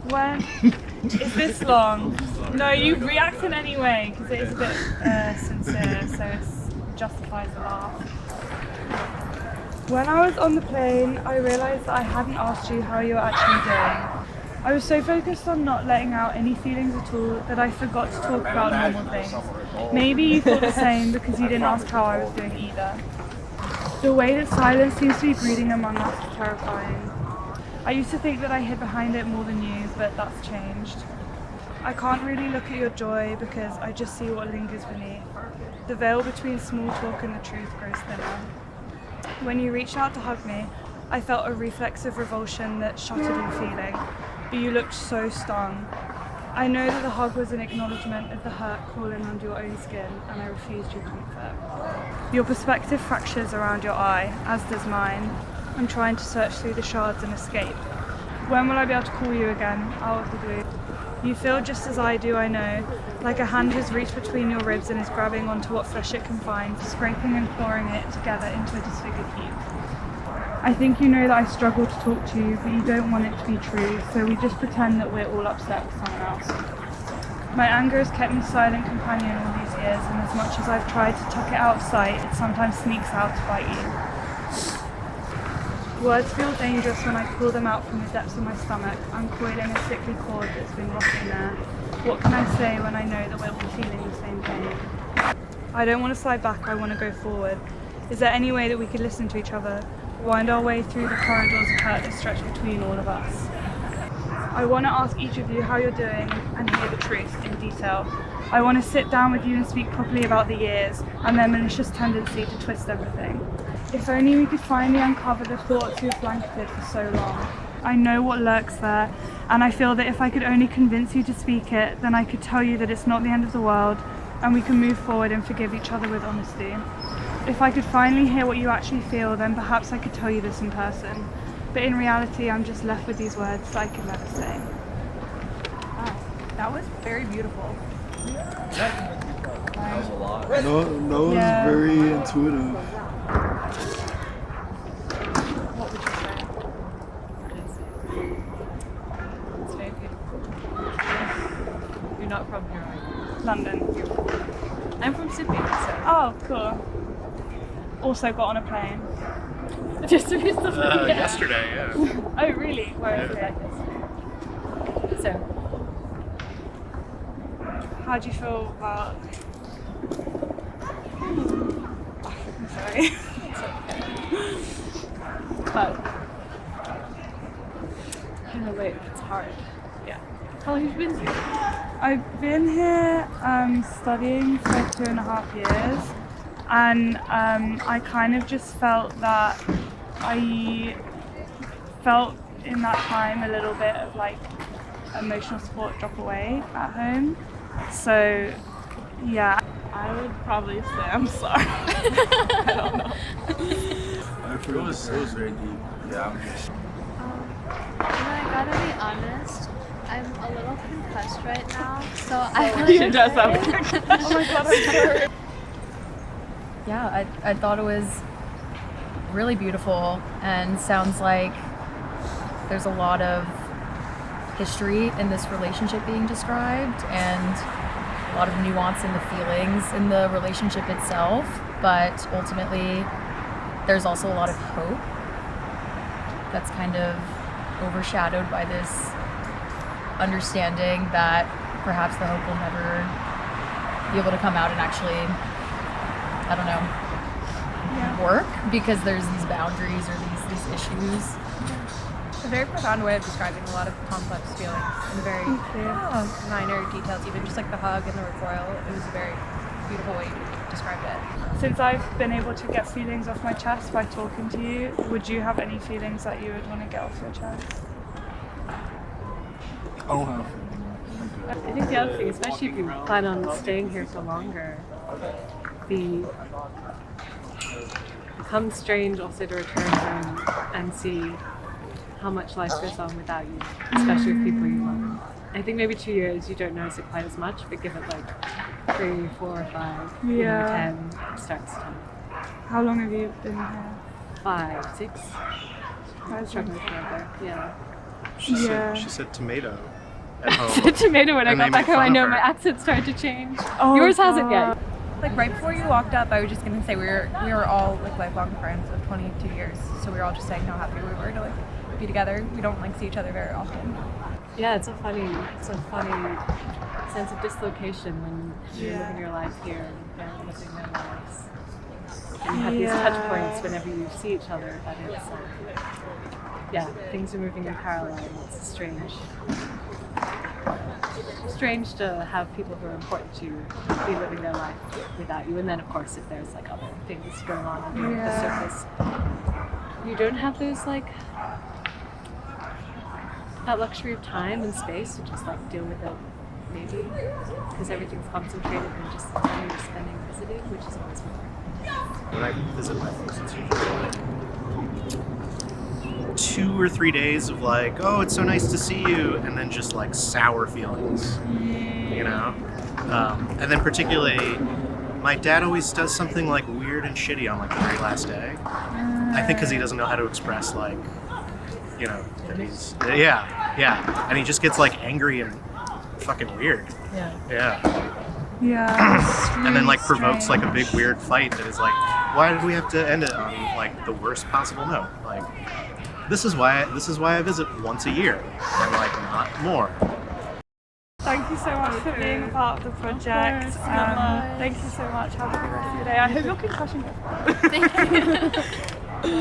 When is this long? No, you react in any way because it is a bit sincere, so it justifies the laugh. When I was on the plane, I realised that I hadn't asked you how you were actually doing. I was so focused on not letting out any feelings at all that I forgot to talk about normal things. Maybe you thought the same because you didn't ask how I was doing either. The way that silence seems to be breeding among us is terrifying. I used to think that I hid behind it more than you, but that's changed. I can't really look at your joy because I just see what lingers beneath. The veil between small talk and the truth grows thinner. When you reached out to hug me, I felt a reflex of revulsion that shuttered all feeling, but you looked so stung. I know that the hug was an acknowledgement of the hurt crawling under your own skin, and I refused your comfort. Your perspective fractures around your eye, as does mine. I'm trying to search through the shards and escape. When will I be able to call you again, out of the blue? You feel just as I do, I know, like a hand has reached between your ribs and is grabbing onto what flesh it can find, scraping and clawing it together into a disfigured heap. I think you know that I struggle to talk to you, but you don't want it to be true, so we just pretend that we're all upset with someone else. My anger has kept me silent companion all these years, and as much as I've tried to tuck it out of sight, it sometimes sneaks out to bite you. Words feel dangerous when I pull them out from the depths of my stomach, uncoiling a sickly cord that's been rotting there. What can I say when I know that we're all feeling the same pain? I don't want to slide back, I want to go forward. Is there any way that we could listen to each other, wind our way through the corridors of hurt that stretch between all of us? I want to ask each of you how you're doing and hear the truth in detail. I want to sit down with you and speak properly about the years and their malicious tendency to twist everything. If only we could finally uncover the thoughts you've blanketed for so long. I know what lurks there, and I feel that if I could only convince you to speak it, then I could tell you that it's not the end of the world, and we can move forward and forgive each other with honesty. If I could finally hear what you actually feel, then perhaps I could tell you this in person. But in reality, I'm just left with these words that I could never say. Wow, that was very beautiful. That was a lot. No, Yeah. it's very intuitive. What would you say? It's very beautiful. You're not from here, are you? London. I'm from Sydney, so. Oh, cool. Also got on a plane. Just to be stuff like that. Yesterday, yeah. Oh, really? Where is it? So, How do you feel about... I'm sorry. but I don't know, wait, it's hard. Yeah. How long have you been here? I've been here studying for 2.5 years, and I kind of just felt that I felt in that time a little bit of like emotional support drop away at home. So yeah, I would probably say I'm sorry. I don't know. It was very deep. Yeah. I gotta be honest, I'm a little concussed right now, so I You just have Oh my god, I'm sorry. Yeah, I thought it was really beautiful and sounds like there's a lot of history in this relationship being described and a lot of nuance in the feelings in the relationship itself, but ultimately there's also a lot of hope that's kind of overshadowed by this understanding that perhaps the hope will never be able to come out and actually, I don't know, work because there's these boundaries or these issues. A very profound way of describing a lot of complex feelings in very minor details, even just like the hug and the recoil. It was a very beautiful way you described it. Since I've been able to get feelings off my chest by talking to you, would you have any feelings that you would want to get off your chest? I don't have. I think the other thing, especially if you plan on staying here for longer, becomes strange also to return home and see how much life goes on without you, especially with people you love. I think maybe 2 years you don't notice it quite as much, but give it like 3, 4, 5, Yeah. 10, it starts to How long have you been here? 5, 6. I was struggling forever, yeah. She said tomato at home. The tomato when I And they got back made home, I fun know of my her. accent started to change. Oh, Yours hasn't yet. Like right before you walked up, I was just gonna say we were all like lifelong friends of 22 years. So we were all just saying how happy we were to like be together. We don't like see each other very often. Yeah, it's a funny sense of dislocation when you're living your life here and they're living their lives. And you have these touch points whenever you see each other, but it's things are moving in parallel. And it's strange to have people who are important to you be living their life without you. And then of course if there's like other things going on under the surface, you don't have those like that luxury of time and space to just like deal with it, maybe because everything's concentrated in just the time you're spending visiting, which is always more. When I visit my folks, it's usually like 2 or 3 days of like, oh, it's so nice to see you, and then just like sour feelings, you know? And then particularly, my dad always does something like weird and shitty on like the very last day. I think because he doesn't know how to express like, you know, that he's, and he just gets like angry and fucking weird. Yeah. And then like provokes like a big weird fight that is like, why did we have to end it on like the worst possible note? Like, this is why I visit once a year and like not more. Thank you so much for being a part of the project. Thank you so much. Have a good rest of your day. I hope your concussion goes well. Thank you.